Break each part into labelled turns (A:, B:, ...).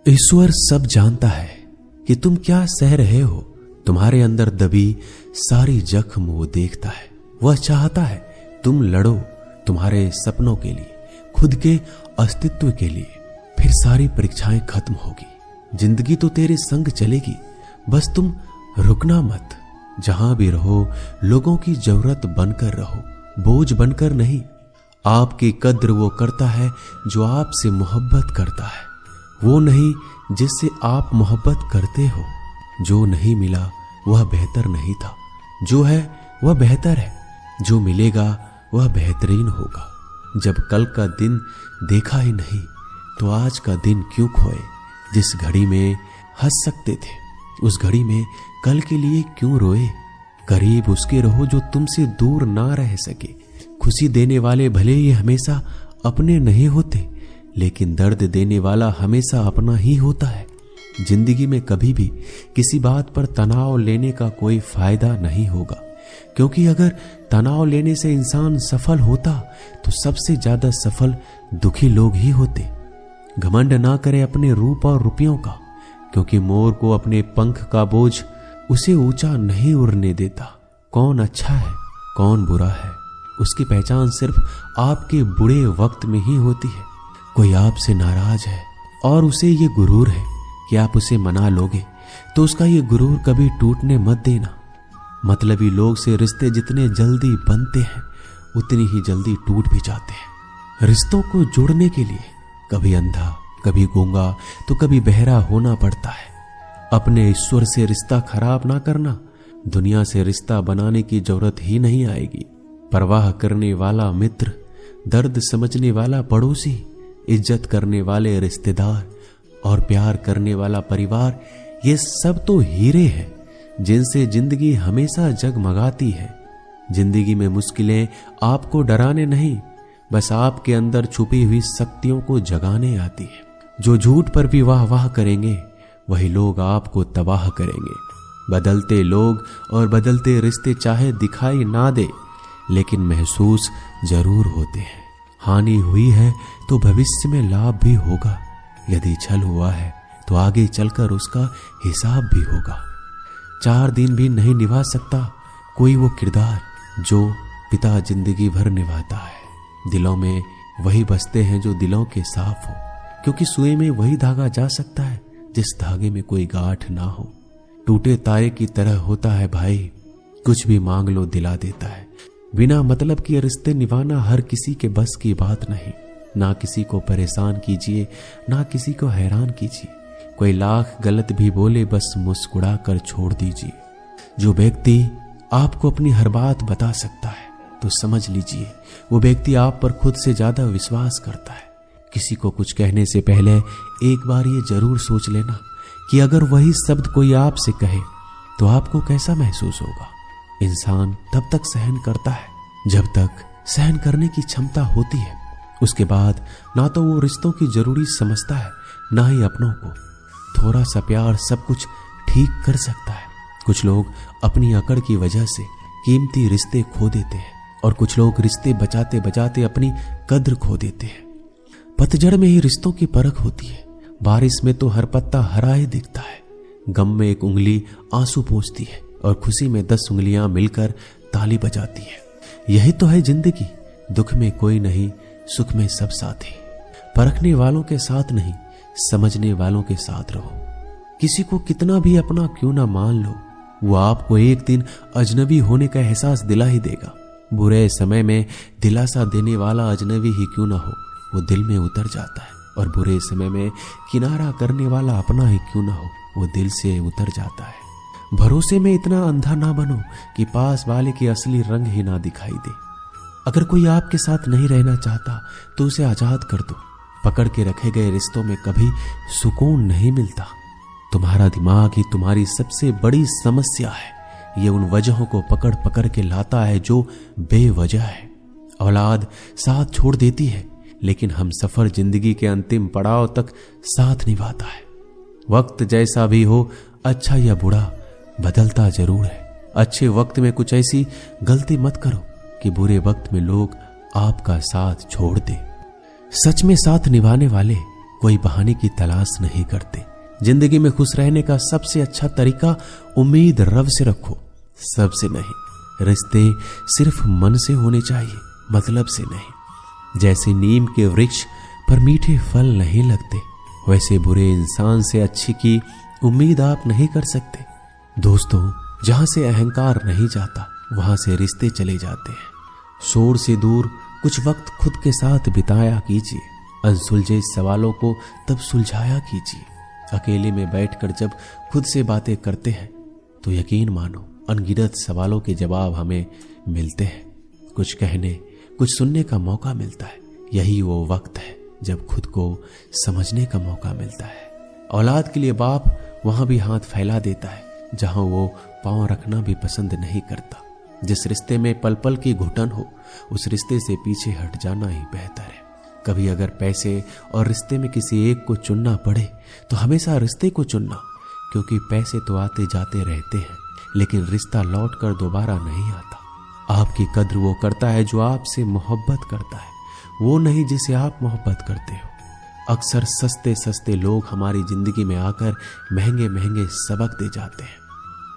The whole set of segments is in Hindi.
A: ईश्वर सब जानता है कि तुम क्या सह रहे हो। तुम्हारे अंदर दबी सारी जख्म वो देखता है। वह चाहता है तुम लड़ो तुम्हारे सपनों के लिए, खुद के अस्तित्व के लिए। फिर सारी परीक्षाएं खत्म होगी। जिंदगी तो तेरे संग चलेगी, बस तुम रुकना मत। जहां भी रहो लोगों की जरूरत बनकर रहो, बोझ बनकर नहीं। आपकी कद्र वो करता है जो आपसे मोहब्बत करता है, वो नहीं जिससे आप मोहब्बत करते हो। जो नहीं मिला वह बेहतर नहीं था, जो है वह बेहतर है। जो मिलेगा वह बेहतरीन होगा। जब कल का दिन देखा ही नहीं तो आज का दिन क्यों खोए। जिस घड़ी में हंस सकते थे उस घड़ी में कल के लिए क्यों रोए। करीब उसके रहो जो तुमसे दूर ना रह सके। खुशी देने वाले भले ही हमेशा अपने नहीं होते, लेकिन दर्द देने वाला हमेशा अपना ही होता है। जिंदगी में कभी भी किसी बात पर तनाव लेने का कोई फायदा नहीं होगा, क्योंकि अगर तनाव लेने से इंसान सफल होता तो सबसे ज्यादा सफल दुखी लोग ही होते। घमंड ना करे अपने रूप और रुपयों का, क्योंकि मोर को अपने पंख का बोझ उसे ऊंचा नहीं उड़ने देता। कौन अच्छा है कौन बुरा है उसकी पहचान सिर्फ आपके बुरे वक्त में ही होती है। कोई आपसे नाराज है और उसे ये गुरूर है कि आप उसे मना लोगे, तो उसका ये गुरूर कभी टूटने मत देना। मतलबी लोग से रिश्ते जितने जल्दी बनते हैं उतनी ही जल्दी टूट भी जाते हैं। रिश्तों को जोड़ने के लिए कभी अंधा कभी गूंगा तो कभी बहरा होना पड़ता है। अपने ईश्वर से रिश्ता खराब ना करना, दुनिया से रिश्ता बनाने की जरूरत ही नहीं आएगी। परवाह करने वाला मित्र, दर्द समझने वाला पड़ोसी, इज्जत करने वाले रिश्तेदार और प्यार करने वाला परिवार, ये सब तो हीरे हैं जिनसे जिंदगी हमेशा जगमगाती है। जिंदगी में मुश्किलें आपको डराने नहीं, बस आपके अंदर छुपी हुई शक्तियों को जगाने आती है। जो झूठ पर भी वाह वाह करेंगे वही लोग आपको तबाह करेंगे। बदलते लोग और बदलते रिश्ते चाहे दिखाई ना दे, लेकिन महसूस जरूर होते हैं। हानि हुई है तो भविष्य में लाभ भी होगा। यदि छल हुआ है तो आगे चलकर उसका हिसाब भी होगा। 4 दिन भी नहीं निभा सकता कोई वो किरदार जो पिता जिंदगी भर निभाता है। दिलों में वही बसते हैं जो दिलों के साफ हो, क्योंकि सुई में वही धागा जा सकता है जिस धागे में कोई गांठ ना हो। टूटे तारे की तरह होता है भाई, कुछ भी मांग लो दिला देता है। बिना मतलब के रिश्ते निभाना हर किसी के बस की बात नहीं। ना किसी को परेशान कीजिए ना किसी को हैरान कीजिए। कोई लाख गलत भी बोले बस मुस्कुरा कर छोड़ दीजिए। जो व्यक्ति आपको अपनी हर बात बता सकता है तो समझ लीजिए वो व्यक्ति आप पर खुद से ज्यादा विश्वास करता है। किसी को कुछ कहने से पहले एक बार ये जरूर सोच लेना कि अगर वही शब्द कोई आपसे कहे तो आपको कैसा महसूस होगा। इंसान तब तक सहन करता है जब तक सहन करने की क्षमता होती है। उसके बाद ना तो वो रिश्तों की जरूरी समझता है ना ही अपनों को। थोड़ा सा प्यार सब कुछ ठीक कर सकता है। कुछ लोग अपनी अकड़ की वजह से कीमती रिश्ते खो देते हैं और कुछ लोग रिश्ते बचाते बचाते अपनी कद्र खो देते हैं। पतझड़ में ही रिश्तों की परख होती है। बारिश में तो हर पत्ता हरा ही दिखता है। गम में एक उंगली आंसू पोंछती है और खुशी में 10 उंगलियां मिलकर ताली बजाती है। यही तो है जिंदगी। दुख में कोई नहीं, सुख में सब साथी। परखने वालों के साथ नहीं, समझने वालों के साथ रहो। किसी को कितना भी अपना क्यों ना मान लो, वो आपको एक दिन अजनबी होने का एहसास दिला ही देगा। बुरे समय में दिलासा देने वाला अजनबी ही क्यों ना हो, वो दिल में उतर जाता है। और बुरे समय में किनारा करने वाला अपना ही क्यों ना हो, वो दिल से उतर जाता है। भरोसे में इतना अंधा ना बनो कि पास वाले के असली रंग ही ना दिखाई दे। अगर कोई आपके साथ नहीं रहना चाहता तो उसे आजाद कर दो। पकड़ के रखे गए रिश्तों में कभी सुकून नहीं मिलता। तुम्हारा दिमाग ही तुम्हारी सबसे बड़ी समस्या है। ये उन वजहों को पकड़ पकड़ के लाता है जो बेवजह है। औलाद साथ छोड़ देती है, लेकिन हम सफर जिंदगी के अंतिम पड़ाव तक साथ निभाता है। वक्त जैसा भी हो, अच्छा या बुरा, बदलता जरूर है। अच्छे वक्त में कुछ ऐसी गलती मत करो कि बुरे वक्त में लोग आपका साथ छोड़ दे। सच में साथ निभाने वाले कोई बहाने की तलाश नहीं करते। जिंदगी में खुश रहने का सबसे अच्छा तरीका उम्मीद रब से रखो, सबसे नहीं। रिश्ते सिर्फ मन से होने चाहिए, मतलब से नहीं। जैसे नीम के वृक्ष पर मीठे फल नहीं लगते, वैसे बुरे इंसान से अच्छी की उम्मीद आप नहीं कर सकते। दोस्तों, जहां से अहंकार नहीं जाता वहां से रिश्ते चले जाते हैं। शोर से दूर कुछ वक्त खुद के साथ बिताया कीजिए। अनसुलझे सवालों को तब सुलझाया कीजिए। अकेले में बैठकर जब खुद से बातें करते हैं तो यकीन मानो अनगिनत सवालों के जवाब हमें मिलते हैं। कुछ कहने, कुछ सुनने का मौका मिलता है। यही वो वक्त है जब खुद को समझने का मौका मिलता है। औलाद के लिए बाप वहां भी हाथ फैला देता है जहां वो पांव रखना भी पसंद नहीं करता। जिस रिश्ते में पल पल की घुटन हो, उस रिश्ते से पीछे हट जाना ही बेहतर है। कभी अगर पैसे और रिश्ते में किसी एक को चुनना पड़े तो हमेशा रिश्ते को चुनना, क्योंकि पैसे तो आते जाते रहते हैं लेकिन रिश्ता लौट कर दोबारा नहीं आता। आपकी कद्र वो करता है जो आपसे मोहब्बत करता है, वो नहीं जिसे आप मोहब्बत करते हो। अक्सर सस्ते सस्ते लोग हमारी जिंदगी में आकर महंगे महंगे सबक दे जाते हैं।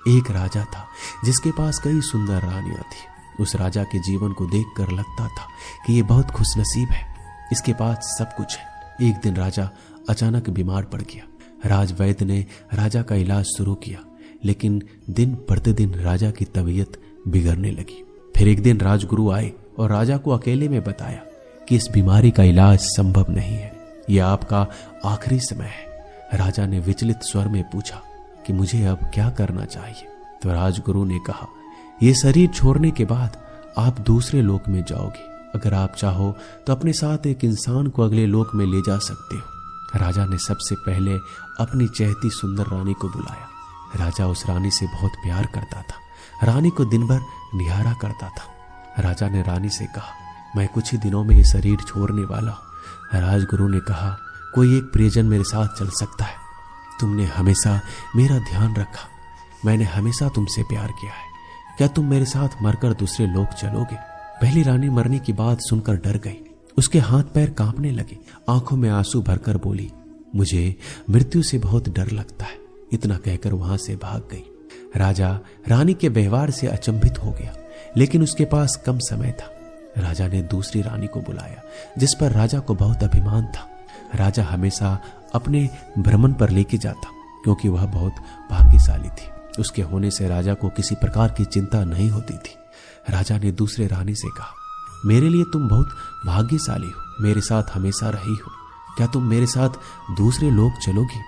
A: एक राजा था जिसके पास कई सुंदर रानियां थी। उस राजा के जीवन को देखकर लगता था कि ये बहुत खुशनसीब है, इसके पास सब कुछ है। एक दिन राजा अचानक बीमार पड़ गया। राजवैद्य ने राजा का इलाज शुरू किया, लेकिन दिन प्रतिदिन राजा की तबीयत बिगड़ने लगी। फिर एक दिन राजगुरु आए और राजा को अकेले में बताया कि इस बीमारी का इलाज संभव नहीं है, यह आपका आखिरी समय है। राजा ने विचलित स्वर में पूछा कि मुझे अब क्या करना चाहिए। तो राजगुरु ने कहा, यह शरीर छोड़ने के बाद आप दूसरे लोक में जाओगे। अगर आप चाहो तो अपने साथ एक इंसान को अगले लोक में ले जा सकते हो। राजा ने सबसे पहले अपनी चहती सुंदर रानी को बुलाया। राजा उस रानी से बहुत प्यार करता था, रानी को दिन भर निहारा करता था। राजा ने रानी से कहा, मैं कुछ ही दिनों में ये शरीर छोड़ने वाला हूं। राजगुरु ने कहा, कोई एक प्रियजन मेरे साथ चल सकता है। तुमने हमेशा मेरा ध्यान रखा, मैंने हमेशा तुमसे प्यार किया है। क्या तुम मेरे साथ मरकर दूसरे लोक चलोगे? पहली रानी मरने की बात सुनकर डर गई। उसके हाथ पैर कांपने लगे, आंखों में आंसू भरकर बोली, मुझे मृत्यु से बहुत डर लगता है। इतना कहकर वहां से भाग गई। राजा रानी के व्यवहार से अचंभित हो गया, लेकिन उसके पास कम समय था। राजा ने दूसरी रानी को बुलाया, जिस पर राजा को बहुत अभिमान था। राजा हमेशा अपने भ्रमण पर लेके जाता, क्योंकि वह बहुत भाग्यशाली थी। उसके होने से राजा को किसी प्रकार की चिंता नहीं होती थी। राजा ने दूसरे रानी से कहा, मेरे लिए तुम बहुत भाग्यशाली हो, मेरे साथ हमेशा रही हो। क्या तुम मेरे साथ दूसरे लोक चलोगी?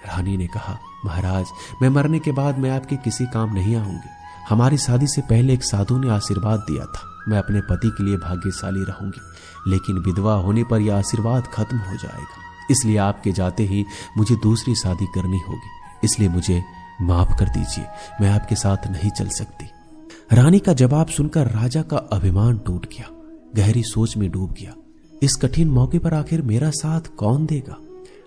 A: रानी ने कहा, महाराज, मैं मरने के बाद मैं आपके किसी काम नहीं आऊंगी। हमारी शादी से पहले एक साधु ने आशीर्वाद दिया था, मैं अपने पति के लिए भाग्यशाली रहूंगी, लेकिन विधवा होने पर यह आशीर्वाद खत्म हो जाएगा। इसलिए आपके जाते ही मुझे दूसरी शादी करनी होगी, इसलिए मुझे माफ कर दीजिए, मैं आपके साथ नहीं चल सकती। रानी का जवाब सुनकर राजा का अभिमान टूट गया, गहरी सोच में डूब गया। इस कठिन मौके पर आखिर मेरा साथ कौन देगा?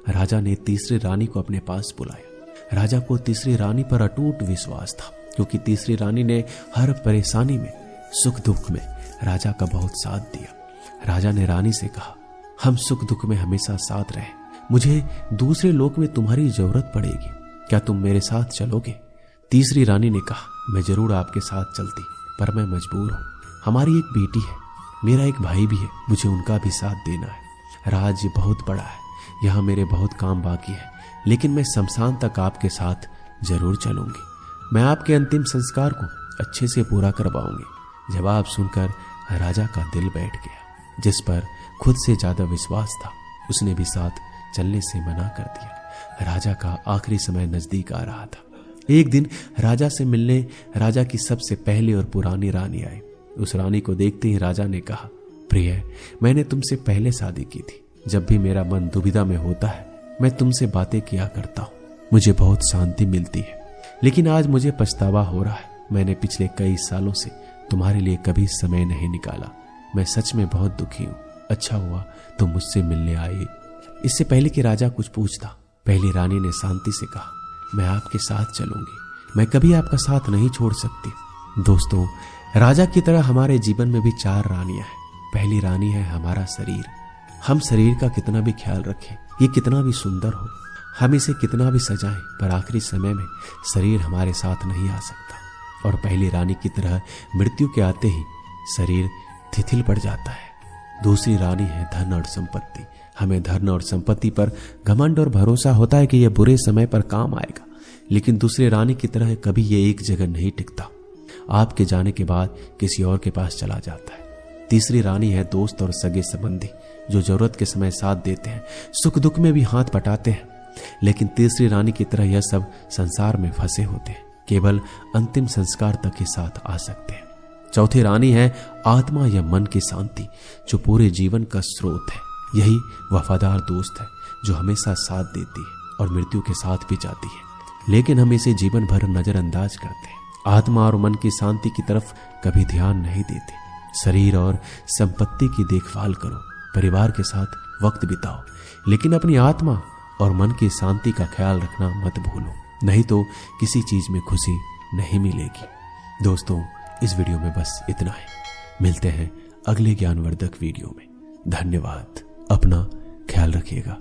A: राजा ने तीसरी रानी को अपने पास बुलाया। राजा को तीसरी रानी पर अटूट विश्वास था, क्योंकि तीसरी रानी ने हर परेशानी में, सुख दुख में राजा का बहुत साथ दिया। राजा ने रानी से कहा, हम सुख दुख में हमेशा साथ रहे, मुझे दूसरे लोक में तुम्हारी जरूरत पड़ेगी, क्या तुम मेरे साथ चलोगे? तीसरी रानी ने कहा, मैं जरूर आपके साथ चलती, पर मैं मजबूर हूँ। हमारी एक बेटी है, मेरा एक भाई भी है, मुझे उनका भी साथ देना है। राज्य बहुत बड़ा है, यहाँ मेरे बहुत काम बाकी है, लेकिन मैं शमशान तक आपके साथ जरूर चलूंगी। मैं आपके अंतिम संस्कार को अच्छे से पूरा करवाऊंगी। जवाब सुनकर राजा का दिल बैठ गया। जिस पर खुद से ज्यादा विश्वास था, उसने भी साथ चलने से मना कर दिया। राजा का आखिरी समय नजदीक आ रहा था। एक दिन राजा से मिलने राजा की सबसे पहली और पुरानी रानी आई। उस रानी को देखते ही राजा ने कहा, प्रिय, मैंने तुमसे पहले शादी की थी। जब भी मेरा मन दुविधा में होता है, मैं तुमसे बातें किया करता हूँ, मुझे बहुत शांति मिलती है। लेकिन आज मुझे पछतावा हो रहा है, मैंने पिछले कई सालों से तुम्हारे लिए कभी समय नहीं निकाला। मैं सच में बहुत दुखी हूँ। अच्छा हुआ तुम मुझसे मिलने आए। इससे पहले कि राजा कुछ पूछता, पहली रानी ने शांति से कहा, मैं आपके साथ चलूंगी, मैं कभी आपका साथ नहीं छोड़ सकती। दोस्तों, राजा की तरह हमारे जीवन में भी 4 रानियां हैं। पहली रानी है हमारा शरीर। हम शरीर का कितना भी ख्याल रखें, ये कितना भी सुंदर हो, हम इसे कितना भी सजाएं, पर आखिरी समय में शरीर हमारे साथ नहीं आ सकता और पहली रानी की तरह मृत्यु के आते ही शरीर तिथिल पड़ जाता है। दूसरी रानी है धन और संपत्ति। हमें धन और संपत्ति पर घमंड और भरोसा होता है कि यह बुरे समय पर काम आएगा, लेकिन दूसरी रानी की तरह कभी ये एक जगह नहीं टिकता, आपके जाने के बाद किसी और के पास चला जाता है। तीसरी रानी है दोस्त और सगे संबंधी, जो जरूरत के समय साथ देते हैं, सुख दुख में भी हाथ बटाते हैं, लेकिन तीसरी रानी की तरह यह सब संसार में फंसे होते हैं, केवल अंतिम संस्कार तक ही साथ आ सकते हैं। चौथी रानी है आत्मा या मन की शांति, जो पूरे जीवन का स्रोत है। यही वफादार दोस्त है जो हमेशा साथ देती है और मृत्यु के साथ भी जाती है, लेकिन हम इसे जीवन भर नजरअंदाज करते हैं। आत्मा और मन की शांति की तरफ कभी ध्यान नहीं देते। शरीर और संपत्ति की देखभाल करो, परिवार के साथ वक्त बिताओ, लेकिन अपनी आत्मा और मन की शांति का ख्याल रखना मत भूलो, नहीं तो किसी चीज में खुशी नहीं मिलेगी। दोस्तों, इस वीडियो में बस इतना है। मिलते हैं अगले ज्ञानवर्धक वीडियो में। धन्यवाद। अपना ख्याल रखिएगा।